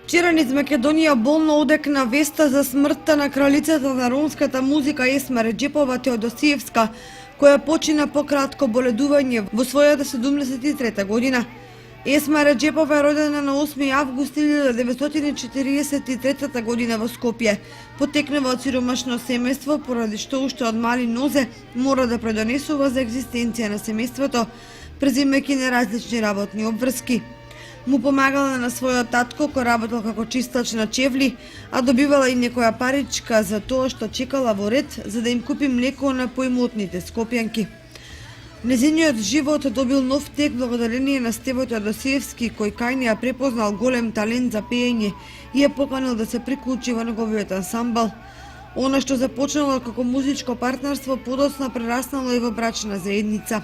Вчера низ Македонија болно одекна веста за смртта на кралицата на ромската музика Есма Реџепова Теодосиевска, која почина по кратко боледување во својата 73 година. Есма Реџепова е родена на 8 август 1943 година во Скопје. Потекнува од сиромашно семејство, поради што уште од мали нозе мора да предонесува за екзистенција на семејството, презимајќи неразлични работни обврски. Му помагала на својот татко кој работел како чистач на чевли, а добивала и некоја паричка за тоа што чекала во ред за да им купи млеко на поимотните скопјанки. Незиниот живот добил нов тек благодарение на Стево Теодосиевски, кој кај неа препознал голем талент за пеење и ја поканил да се приклучи во неговиот ансамбл. Она што започнало како музичко партнерство подоцна прераснало и во брачна заедница.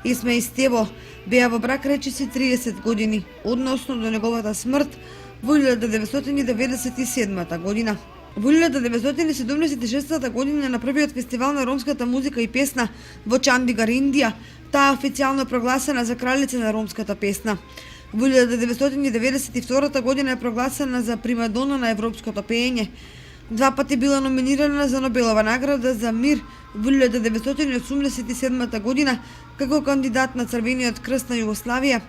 Есма и Стево беа во брак речиси 30 години, односно до неговата смрт во 1997 година. Во 1976 година на првиот фестивал на ромската музика и песна во Чандигар, Индија, таа официјално прогласена за кралица на ромската песна. Во 1992 година е прогласена за примадона на европското пеење. Два пати била номинирана за Нобелова награда за мир во 1987 година како кандидат на Црвениот крст на Југославија,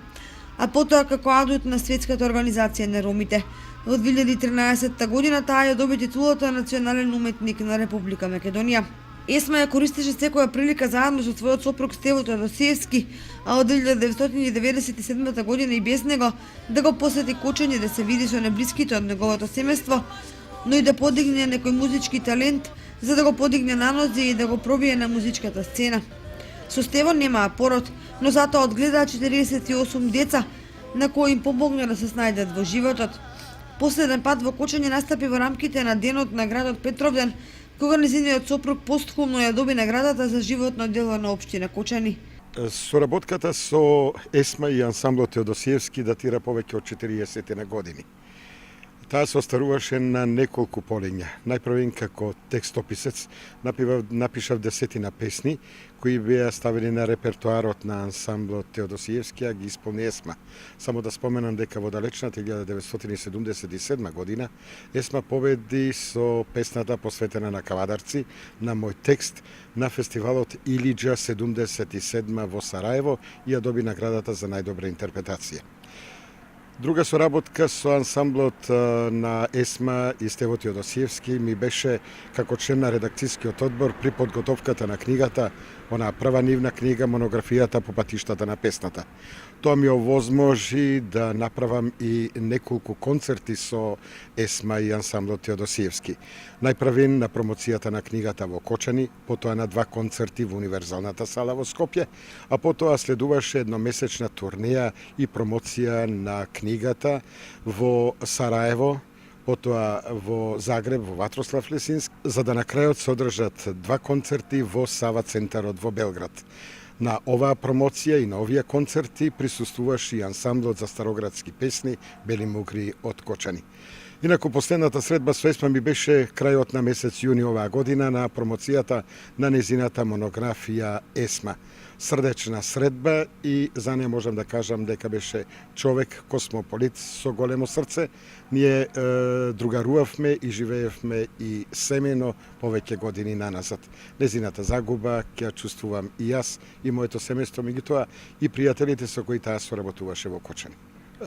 а потоа како адут на Светската организација на ромите. Во 2013 година таа ја доби титулата национален уметник на Република Македонија. Есма ја користеше секоја прилика заедно со својот сопруг Стево Теодосиевски, а од 1997 година и без него да го посети Кочани, да се види со најблиските од неговото семејство, но и да подигне некој музички талент, за да го подигне на нозе и да го пробие на музичката сцена. Со Стево немаа пород, но затоа одгледаа 48 деца, на кои им помогна да се снајдат во животот. Последен пат во Кочани настапи во рамките на денот на градот Петровден, кога незиниот сопруг постхумно ја доби наградата за животно дело на општина Кочани. Соработката со Есма и ансамблот Теодосиевски датира повеќе од 40 на години. Таа се остаруваше на неколку полиња. Најпрвен како текстописец напишав десетина песни кои беа ставени на репертоарот на ансамблот Теодосиевски, а ги исполни Есма. Само да споменам дека во далечната 1977 година Есма победи со песната посветена на кавадарци на мој текст на фестивалот Илиџа 77 во Сараево и ја доби наградата за најдобра интерпретација. Друга соработка со ансамблот на Есма и Стево Теодосиевски ми беше како член на редакцијскиот одбор при подготовката на книгата, онаа прва нивна книга, монографијата по патиштата на песната. Тоа ми овозможи да направам и неколку концерти со Есма и ансамблот Теодосиевски. Најпрвен на промоцијата на книгата во Кочани, потоа на два концерти во Универзалната сала во Скопје, а потоа следуваше едномесечна турнеја и промоција на книгата во Сараево, потоа во Загреб, во Ватрослав Лесинск, за да на крајот се одржат два концерти во Сава центарот во Белград. На оваа промоција и на овие концерти присуствуваше и ансамблот за староградски песни Бели мугри од Кочани. Инаку последната средба со Есма ми беше крајот на месец јуни оваа година на промоцијата на незината монографија Есма. Срдечна средба и за неја можам да кажам дека беше човек космополит со големо срце. Ние другарувавме и живеевме и семејно повеќе години наназад. Незината загуба ќе ја чувствувам и јас и моето семејство, меѓутоа и пријателите со кои таа соработуваше во Кочани.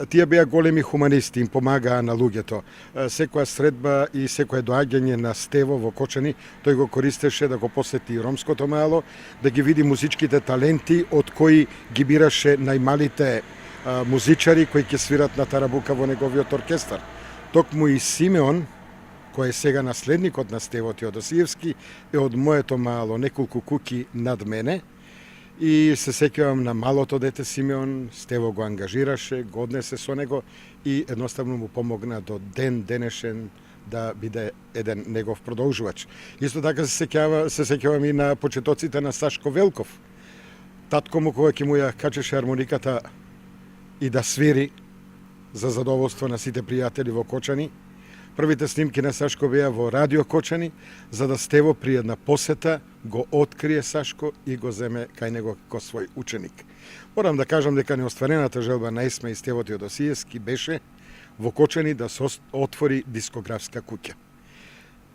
Тие беа големи хуманисти, им помагаа на луѓето. Секоја средба и секое доаѓање на Стево во Кочани, тој го користеше да го посети ромското мало, да ги види музичките таленти, од кои ги бираше најмалите музичари кои ќе свират на тарабука во неговиот оркестар. Токму и Симеон, кој е сега наследникот на Стево Теодосиевски, е од моето мало, неколку куки над мене. И се сеќавам на малото дете Симеон, Стево го ангажираше, го однесе со него и едноставно му помогна до ден денешен да биде еден негов продолжувач. Исто така се сеќавам и на почетоците на Сашко Велков. Татко му кога ќе му ја качеше хармониката и да свири за задоволство на сите пријатели во Кочани. Првите снимки на Сашко беа во Радио Кочани, за да Стево при една посета го открие Сашко и го земе кај него како свој ученик. Морам да кажам дека неостварената желба на Есма и Стево Теодосиевски беше во Кочани да се отвори дискографска куќа.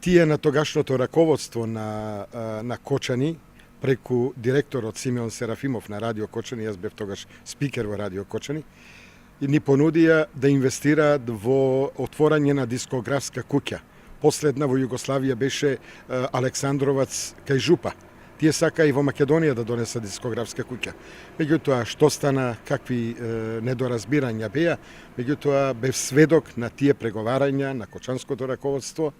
Тие на тогашното раководство на Кочани, преку директорот Симеон Серафимов на Радио Кочани, јас бев тогаш спикер во Радио Кочани, и ни понудија да инвестираат во отворање на дискографска куќа. Последна во Југославија беше Александровац кај Жупа. Тие сака и во Македонија да донесат дискографска куќа. Меѓутоа, што стана, какви недоразбирања беа, меѓутоа бев сведок на тие преговарања на кочанското раководство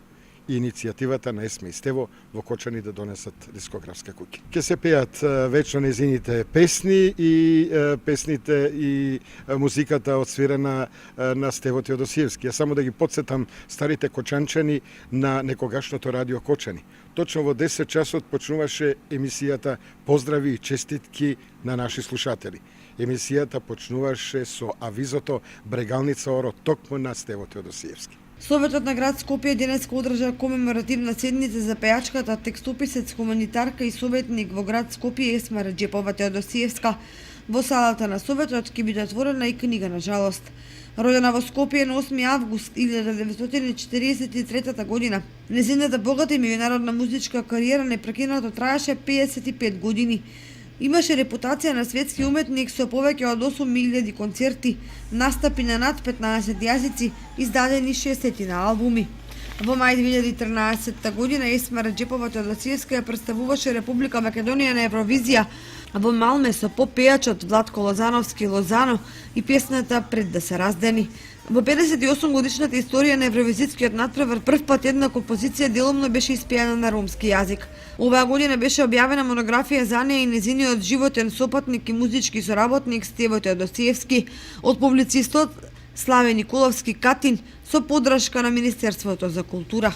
и иницијативата на Есме и Стево во Кочани да донесат дискографска куќа. Ке се пеат вечно незините песни и песните и музиката одсвирена на Стево Теодосиевски. Ја само да ги подсетам старите кочанчани на некогашното Радио Кочани. Точно во 10 часот почнуваше емисијата Поздрави и честитки на наши слушатели. Емисијата почнуваше со авизото Брегалница Оро токму на Стево Теодосиевски. Советот на град Скопје денеска одржа комеморативна седница за пејачката, текстописец, хуманитарка и советник во град Скопје Есма Реджепова Теодосиевска. Во салата на Советот ќе биде отворена и книга на жалост. Родена во Скопје на 8 август 1943 година, незината богата и меѓународна музичка кариера непрекинато траеше 55 години. Имаше репутација на светски уметник со повеќе од 8000 концерти, настапи на над 15 јазици, издадени 60 на албуми. Во мај 2013 година Есма Реджепова Теодосиевска ја представуваше Република Македонија на Евровизија во Малме со попејачот Владко Лозановски Лозано и песната Пред да се раздени. Во 58 годишната историја на евровизискиот натпревар прв пат една композиција делумно беше испеана на ромски јазик. Оваа година беше објавена монографија за неја и незиниот животен сопатник и музички соработник Стево Теодосиевски од публицистот Славе Николовски Катин со поддршка на Министерството за култура.